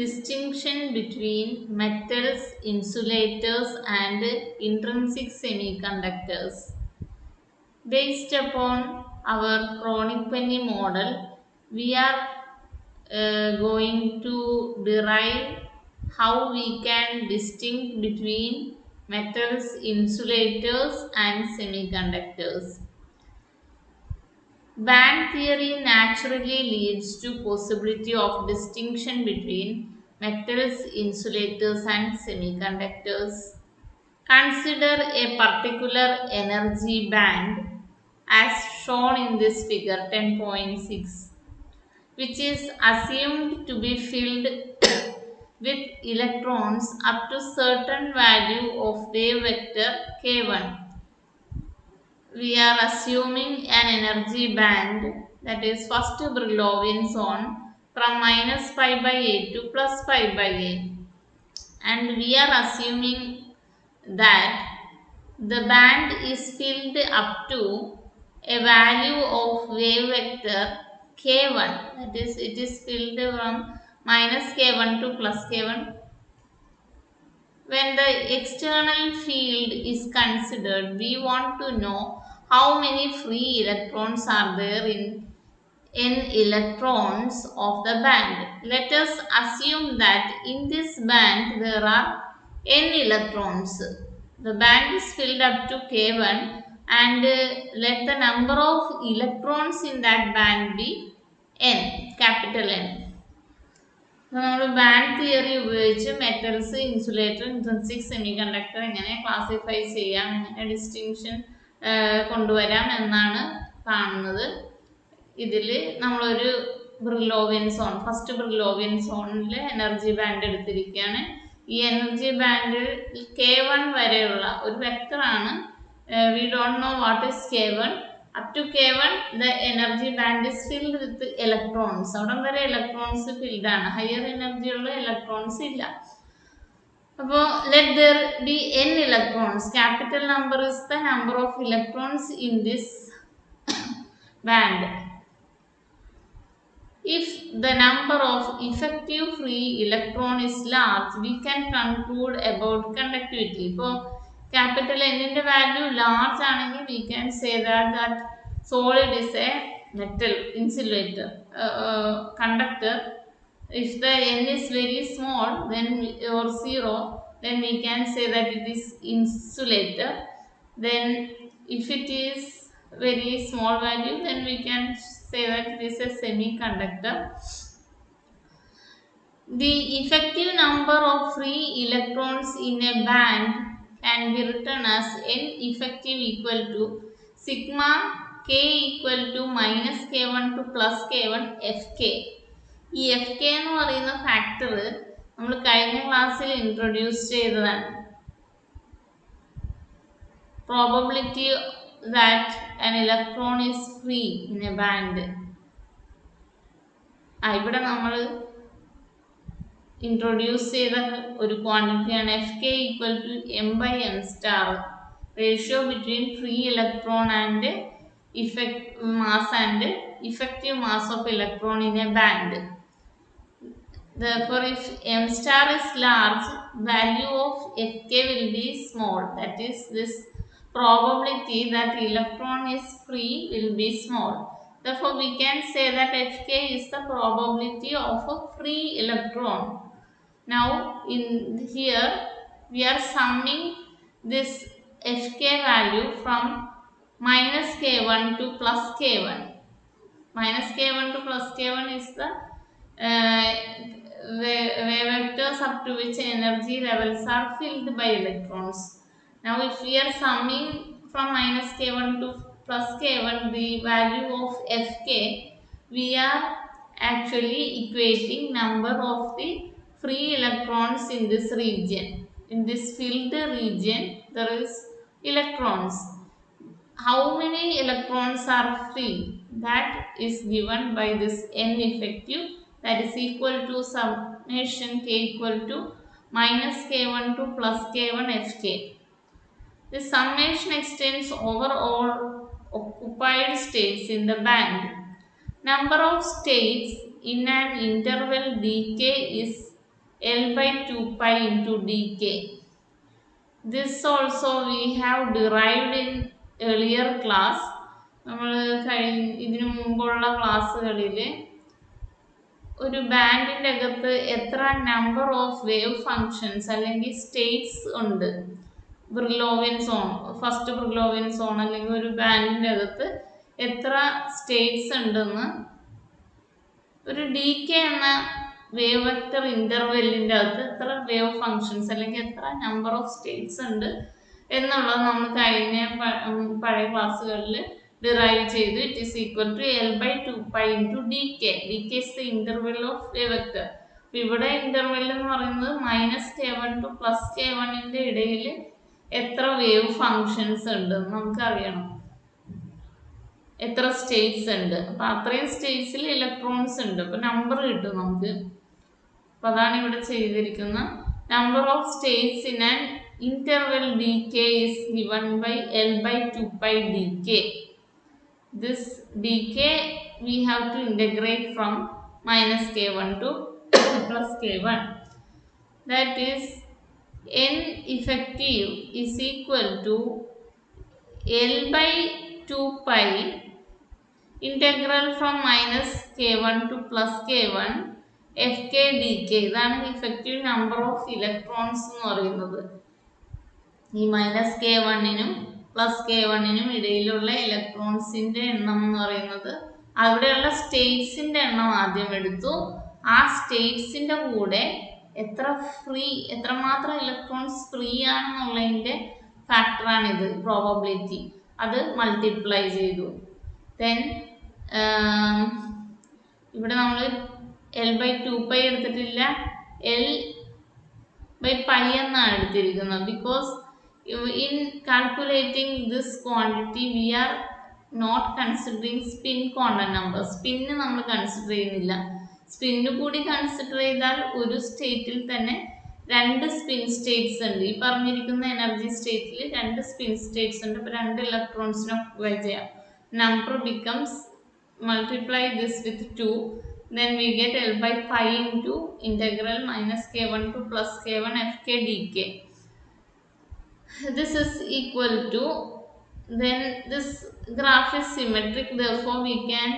Distinction between metals, insulators, and intrinsic semiconductors. Based upon our chronic penny model, we are going to derive how we can distinguish between metals, insulators, and semiconductors. Band theory naturally leads to possibility of distinction between metals, insulators, and semiconductors. Consider a particular energy band as shown in this figure 10.6, which is assumed to be filled with electrons up to certain value of wave vector k1. We are assuming an energy band, that is first Brillouin zone, from minus pi by 8 to plus pi by 8, and we are assuming that the band is filled up to a value of wave vector k1, that is it is filled from minus k1 to plus k1. When the external field is considered, we want to know how many free electrons are there in n electrons of the band. Let us assume that in this band there are n electrons. The band is filled up to k1, and let the number of electrons in that band be n, capital N. നമ്മൾ band theory ഉപയോഗിച്ച് metals, insulator, intrinsic semiconductor എങ്ങനെ classify ചെയ്യാം, എങ്ങനെ distinction കൊണ്ടുവരാം എന്നാണ് കാണുന്നത്. ഇതിൽ നമ്മളൊരു ബ്രില്ലോവിയൻ സോൺ, ഫസ്റ്റ് ബ്രില്ലോവിയൻ സോണിൽ എനർജി ബാൻഡ് എടുത്തിരിക്കുകയാണ്. ഈ എനർജി ബാൻഡിൽ k1 വരെയുള്ള ഒരു വെക്ടറാണ്. We don't know what is k1. Up to k1 the energy band is filled with electrons. അവിടം വരെ ഇലക്ട്രോൺസ് ഫിൽഡ് ആണ്. ഹയർ എനർജി ഉള്ള ഇലക്ട്രോൺസ് ഇല്ല. അപ്പോൾ let there be n electrons. Capital number is the number of electrons in this band. If the number of effective free electron is large, we can conclude about conductivity. ഇപ്പോൾ capital N ന്റെ value large ആണെങ്കിൽ we can say that solid is a metal, insulator, conductor. If the N is very small, then or 0, then we can say that it is insulator. Then if it is very small value, then we can say that it is a semiconductor. The effective number of free electrons in a band can be written as N effective equal to sigma k equal to minus k1 to plus k1 fk. ഈ fk എന്ന് പറയുന്ന factor നമ്മൾ കഴിഞ്ഞ ക്ലാസ്സിൽ introduce ചെയ്തതാണ്. Probability that an electron is free in a band. ഇവിടെ നമ്മൾ introduce ചെയ്ത ഒരു ക്വാണ്ടിറ്റിയാണ് fk equal to m by m star, ratio between free electron and mass and effective mass of electron in a band. Therefore, if m star is large, value of fk will be small. That is, this probability that electron is free will be small. Therefore, we can say that fk is the probability of a free electron. Now, in here we are summing this fk value from minus k1 to plus k1. Minus k1 to plus k1 is the wave vectors up to which energy levels are filled by electrons. Now, if we are summing from minus k1 to plus k1 the value of fk, we are actually equating number of the free electrons in this region. In this filled region, there is electrons. How many electrons are free? That is given by this n effective, that is equal to summation k equal to minus k1 to plus k1 fk. The summation extends over all occupied states in the band. Number of states in an interval dk is L by 2 pi into dk. This also we have derived in earlier class. നമ്മൾ ഇതിനു മുമ്പുള്ള ക്ലാസ്സുകളിൽ ഒരു ബാൻഡിന്റെ അകത്ത് എത്ര number of wave functions അല്ലെങ്കിൽ States ഉണ്ട്, ബ്രിലോവിയൻ zone, first ബ്രിലോവിയൻ zone അല്ലെങ്കിൽ ഒരു ബാൻഡിന്റെ അകത്ത് എത്ര സ്റ്റേറ്റ്സ് ഉണ്ടെന്ന് ഒരു ഡി കെ എന്ന വേവ് വെക്ടർ ഇന്റർവെല്ലിന്റെ അകത്ത് എത്ര വേവ് ഫങ്ഷൻസ് അല്ലെങ്കിൽ എത്ര നമ്പർ ഓഫ് സ്റ്റേറ്റ്സ് ഉണ്ട് എന്നുള്ളത് നമ്മൾ കഴിഞ്ഞ പഴയ ക്ലാസ്സുകളിൽ ഡിറൈവ് ചെയ്തു. It is equal to L by 2 pi into d k. D k is the interval of wave vector. അപ്പൊ ഇവിടെ ഇന്റർവെൽ എന്ന് പറയുന്നത് -k1 ടു +k1ന്റെ ഇടയിൽ എത്ര വേവ് ഫങ്ഷൻസ് ഉണ്ട് നമുക്ക് അറിയണം, എത്ര സ്റ്റേറ്റ്സ് ഉണ്ട്. അപ്പൊ അത്രയും സ്റ്റേറ്റ്സിൽ ഇലക്ട്രോൺസ് ഉണ്ട്, അപ്പൊ നമ്പർ കിട്ടും നമുക്ക്. അപ്പൊ അതാണ് ഇവിടെ ചെയ്തിരിക്കുന്ന number of states in an interval d k is given by L by 2 pi d k. This dk we have to integrate from -k1 to +k1. That is n effective is equal to L by 2 pi integral from -k1 to +k1 fk dk. ഇതാണ് effective number of electrons എന്ന് പറയുന്നത്. ഈ -k1നും +k1നും ഇടയിലുള്ള ഇലക്ട്രോൺസിന്റെ എണ്ണം എന്ന് പറയുന്നത്, അവിടെയുള്ള സ്റ്റേറ്റ്സിന്റെ എണ്ണം ആദ്യം എടുത്തു. ആ സ്റ്റേറ്റ്സിന്റെ കൂടെ എത്രമാത്രം ഇലക്ട്രോൺസ് ഫ്രീ ആണെന്നുള്ളതിന്റെ ഫാക്ടറാണിത്, പ്രോബബിലിറ്റി. അത് മൾട്ടിപ്ലൈ ചെയ്തു. ദെൻ ഇവിടെ നമ്മൾ എൽ ബൈ 2 പൈ എടുത്തിട്ടില്ല, എൽ ബൈ പൈ എന്നാണ് എടുത്തിരിക്കുന്നത്. Because in calculating this quantity we are not considering spin quantum number. Spin നമ്മൾ കൺസിഡർ ചെയ്യുന്നില്ല. സ്പിന്ന് കൂടി കൺസിഡർ ചെയ്താൽ ഒരു സ്റ്റേറ്റിൽ തന്നെ 2 സ്പിൻ സ്റ്റേറ്റ്സ് ഉണ്ട്. ഈ പറഞ്ഞിരിക്കുന്ന എനർജി സ്റ്റേറ്റിൽ 2 സ്പിൻ സ്റ്റേറ്റ്സ് ഉണ്ട്. അപ്പോൾ 2 ഇലക്ട്രോൺസിനെ ഒക്യുപൈ ചെയ്യാം. Number becomes multiply this with 2, then we get L by pi into integral -k1 to +k1 fk dk. This is equal to, then this graph is symmetric, therefore we can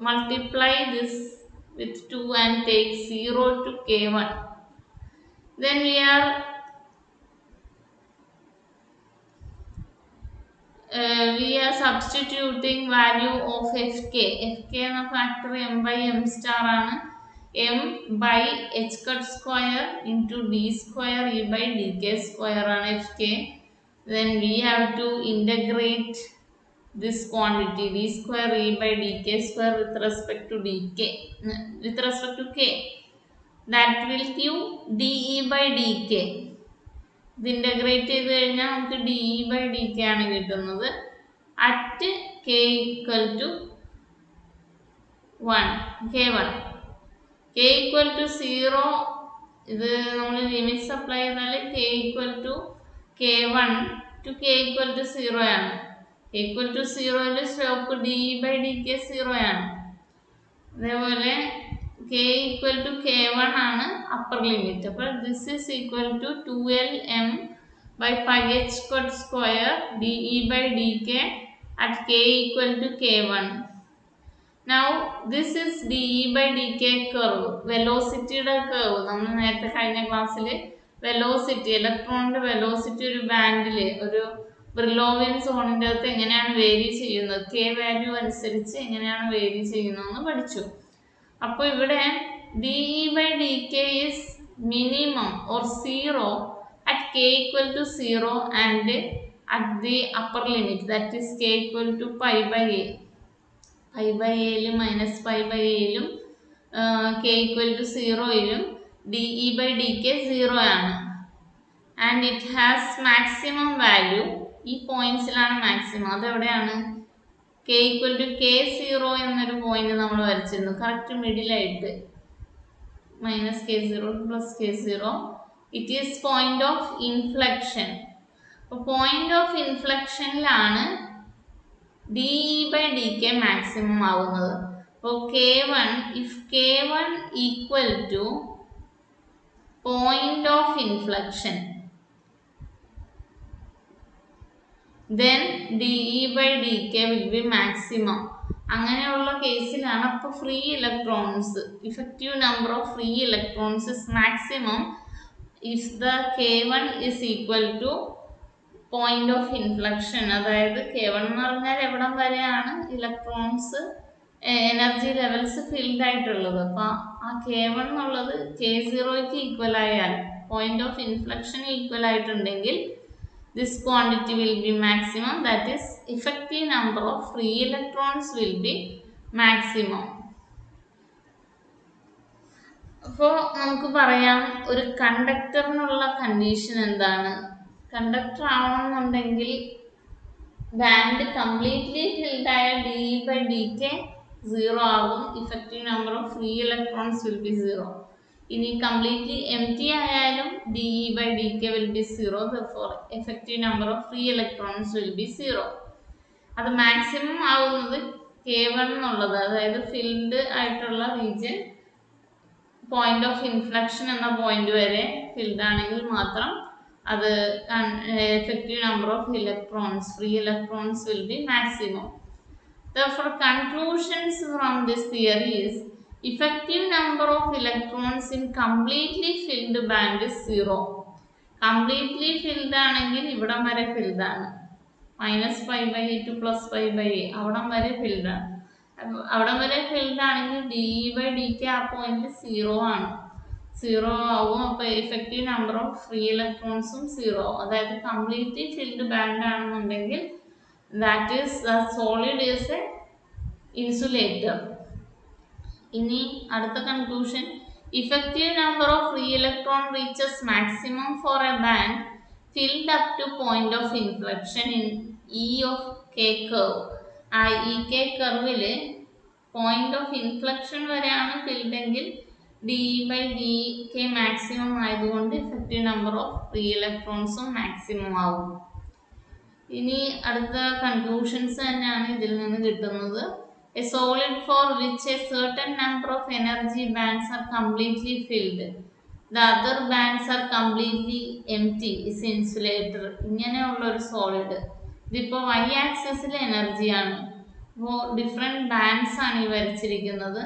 multiply this with 2 and take 0 to k1. Then we are substituting value of fk. Fk എന്ന factor m by m star ആണ്. m by h cut square into d square e by dk square ആണ് fk. Then we have to integrate this quantity d square e by dk square with respect to k. That will give de by dk. ഇത് integrate ചെയ്ത് കഴിഞ്ഞാൽ നമുക്ക് de by dk ആണ് കിട്ടുന്നത് at k equal to 1 k1. k equal to 0, ഇത് നമ്മൾ limits apply ചെയ്താൽ k equal to k1 to k equal to 0 ആണ്. k equal to 0 ൽ സ്ലോപ്പ് de by dk 0 ആണ്. അതേപോലെ k equal to k1 ആണ് അപ്പർ ലിമിറ്റ്. അപ്പോൾ this is equal to 2lm by pi h cut square de by dk at k equal to k1. Now this is de by dk curve, വെലോസിറ്റിയുടെ curve. നമ്മൾ നേരത്തെ കഴിഞ്ഞ ക്ലാസ്സിൽ velocity, ഇലക്ട്രോണിന്റെ velocity ഒരു ബാൻഡിൽ, ഒരു ബ്രിലോവിയൻ സോണിന്റെ അകത്ത് എങ്ങനെയാണ് വേരി ചെയ്യുന്നത്, k വാല്യൂ അനുസരിച്ച് എങ്ങനെയാണ് വേരി ചെയ്യുന്നതെന്ന് പഠിച്ചു. അപ്പോൾ ഇവിടെ de by dk is minimum or 0 at k equal to 0 and at the upper limit, that is k equal to pi by a. pi by a ലും -pi by a ലും k equal to 0 ലും de by dk 0 ആണ്. And it has maximum value, ഈ പോയിന്റ്സിലാണ് maximum. അതെവിടെയാണ്? k equal to k0 എന്നൊരു point നമ്മൾ വരച്ചിരുന്നു, കറക്റ്റ് മിഡിലായിട്ട്. -k0 plus k0, it is point of inflection. അപ്പോൾ പോയിന്റ് ഓഫ് ഇൻഫ്ലക്ഷനിലാണ് de by dk മാക്സിമം ആവുന്നത്. അപ്പോൾ k1, if k1 equal to point of inflection, then dE by dk will be maximum. അങ്ങനെയുള്ള കേസിലാണ് അപ്പോൾ free electrons, effective number of free electrons is maximum if the k1 is equal to point of inflection. അതായത് k1 എന്ന് പറഞ്ഞാൽ എവിടം വരെയാണ് electrons energy levels filled ആയിട്ടുള്ളത്. അപ്പൊ ആ k1 എന്നുള്ളത് k0ക്ക് ഈക്വൽ ആയാൽ, പോയിന്റ് ഓഫ് ഇൻഫ്ലക്ഷൻ ഈക്വൽ ആയിട്ടുണ്ടെങ്കിൽ this quantity will be maximum, that is effective number of free electrons will be maximum. അപ്പോൾ നമുക്ക് പറയാം ഒരു കണ്ടക്ടറിനുള്ള കണ്ടീഷൻ എന്താണ്. കണ്ടക്ടർ ആവണമെന്നുണ്ടെങ്കിൽ ബാൻഡ് കംപ്ലീറ്റ്ലി ഫിൽഡ് ആയ dE by dk 0 ആകും, effective number of free electrons will be 0. ഇനി completely M T ആയാലും dE by dk will be 0, therefore effective number of free electrons will be 0. അത് maximum ആവുന്നത് k1 എന്നുള്ളത്, അതായത് filled ആയിട്ടുള്ള region point of inflection എന്ന point വരെ filled ആണെങ്കിൽ മാത്രം അത് effective number of electrons, free electrons will be maximum. Therefore, conclusions from this theory is effective number of electrons in completely filled band is 0. Completely filled ആണെങ്കിൽ ഇവിടം വരെ filled ആണ്, -π/a to +π/a അവിടം വരെ filled ആണ്. അവിടം വരെ filled ആണെങ്കിൽ dE by dk ആ പോയിന്റ് 0 ആണ്, 0 ആവും. അപ്പോൾ ഇഫക്റ്റീവ് നമ്പർ ഓഫ് ഫ്രീ ഇലക്ട്രോൺസും 0 ആവും. അതായത് കംപ്ലീറ്റ്ലി ഫിൽഡ് ബാൻഡ് ആണെന്നുണ്ടെങ്കിൽ that is solid is a insulator. ഇനി അടുത്ത conclusion, effective number of free electron reaches maximum for a band filled up to point of inflection in E of k curve. ആ E k കർവിൽ point of inflection വരെയാണ് filled എങ്കിൽ dE by dk maximum ആയതുകൊണ്ട് effective number of free ഇലക്ട്രോൺസും maximum ആവും. ഇനി അടുത്ത conclusions തന്നെയാണ് ഇതിൽ നിന്ന് കിട്ടുന്നത്. A solid for which a certain number of energy bands are completely filled, the other bands are completely empty, is insulator. ഇങ്ങനെയുള്ള ഒരു സോളിഡ്, ഇതിപ്പോൾ y ആക്സിസിൽ എനർജിയാണ്, അപ്പോൾ ഡിഫറെൻറ്റ് ബാൻഡ്സ് ആണ് ഈ വരച്ചിരിക്കുന്നത്.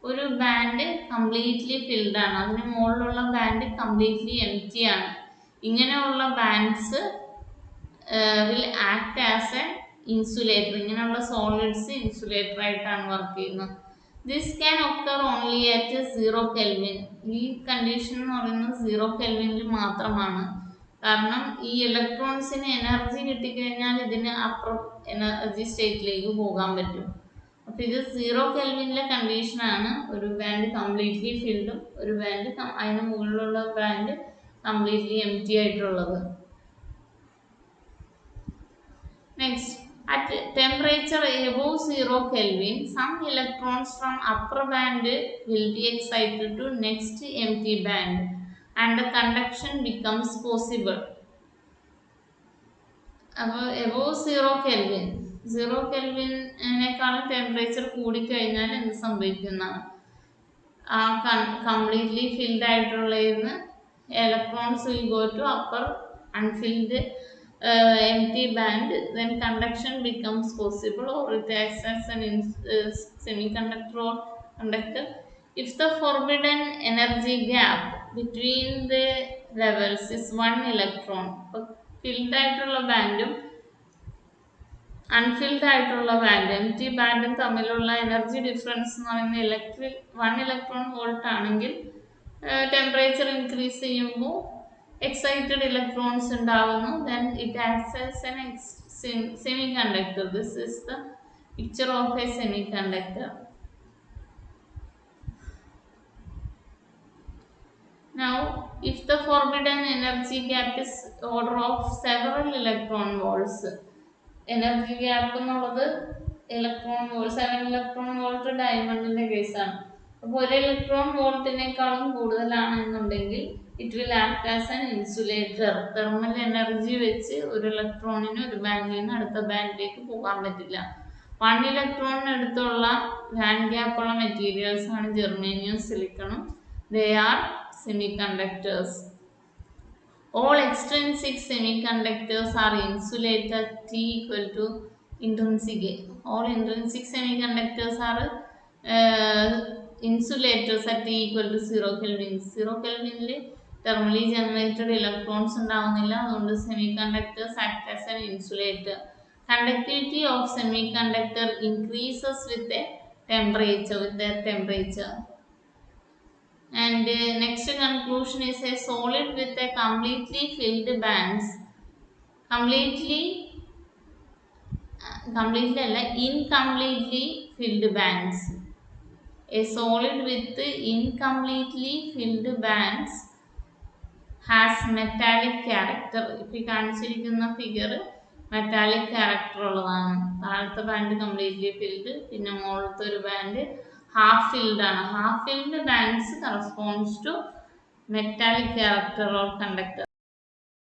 ഒരു ബാൻഡ് കംപ്ലീറ്റ്ലി ഫിൽഡ് ആണ്, അതിന് മുകളിലുള്ള ബാൻഡ് കംപ്ലീറ്റ്ലി എംറ്റി ആണ്. ഇങ്ങനെയുള്ള bands will act as A insulator. ഇങ്ങനെയുള്ള സോളിഡ്സ് ഇൻസുലേറ്റർ ആയിട്ടാണ് വർക്ക് ചെയ്യുന്നത്. This can occur only at 0 kelvin. ഈ കണ്ടീഷൻ എന്ന് പറയുന്നത് 0 കെൽവിനിൽ മാത്രമാണ്. കാരണം ഈ ഇലക്ട്രോൺസിന് എനർജി കിട്ടിക്കഴിഞ്ഞാൽ ഇതിന് അപ്പർ എനർജി സ്റ്റേറ്റിലേക്ക് പോകാൻ പറ്റും. അപ്പോൾ ഇത് 0 കെൽവിനിലെ കണ്ടീഷനാണ്. ഒരു ബാൻഡ് കംപ്ലീറ്റ്ലി ഫിൽഡും ഒരു ബാൻഡ് അതിന് മുകളിലുള്ള ബാൻഡ് കംപ്ലീറ്റ്ലി എംറ്റി ആയിട്ടുള്ളത്. Next, at temperature above 0 Kelvin, some electrons from upper band will be excited to next empty band and the conduction becomes possible. അപ്പോൾ above 0 Kelvin, 0 കെൽവിനേക്കാളും ടെമ്പറേച്ചർ കൂടിക്കഴിഞ്ഞാൽ എന്ത് സംഭവിക്കുന്നതാണ്, ആ കംപ്ലീറ്റ്ലി ഫിൽഡ് ആയിട്ടുള്ളതിന് electrons will go to upper unfilled empty band, then conduction becomes possible or it acts as an semiconductor or conductor. If the forbidden energy gap between the levels is 1 electron, filled ആയിട്ടുള്ള ബാൻഡും unfilled ആയിട്ടുള്ള band എംറ്റി ബാൻഡും തമ്മിലുള്ള energy difference എന്ന് പറയുന്നത് 1 electron volt ആണെങ്കിൽ temperature increase ചെയ്യുമ്പോൾ excited electrons ഉണ്ടാവുന്നു. Then it acts as an semiconductor. This is the picture of a semiconductor. Now, if the forbidden energy gap is order of several electron volts, energy gap എന്നുള്ളത് electron volt 7 electron volt ഡയമണ്ടിന്റെ കേസാണ്. അപ്പോൾ ഒരു electron വോൾട്ടിനേക്കാളും കൂടുതലാണ് എന്നുണ്ടെങ്കിൽ it will act as an insulator. Thermal energy വെച്ച് ഒരു ഇലക്ട്രോണിന് ഒരു ബാൻഡിൽ നിന്ന് അടുത്ത ബാൻഡിലേക്ക് പോകാൻ പറ്റില്ല. 1 ഇലക്ട്രോണിന് അടുത്തുള്ള ബാൻഡ് ഗ്യാപ്പുള്ള മെറ്റീരിയൽസ് ആണ് germanium, സിലിക്കണും. They are semiconductors. All extrinsic semiconductors are insulated T equal to intrinsic. All intrinsic semiconductors are insulators at T equal to 0 Kelvin. 0 Kelvin thermally generated electrons ഉണ്ടാവുന്നില്ല അതുകൊണ്ട് semiconductors act as an insulator. Conductivity of semiconductor increases with the temperature. And next conclusion is a solid with a completely filled bands. Completely, incompletely filled bands. A solid with incompletely filled bands has metallic character. If you കാണിച്ചിരിക്കുന്ന figure metallic character ഉള്ളതാണ്. താഴത്തെ band completely filled, പിന്നെ മുകളിലത്തെ ഒരു band half filled ആണ്. Half filled bands corresponds to metallic character or conductor.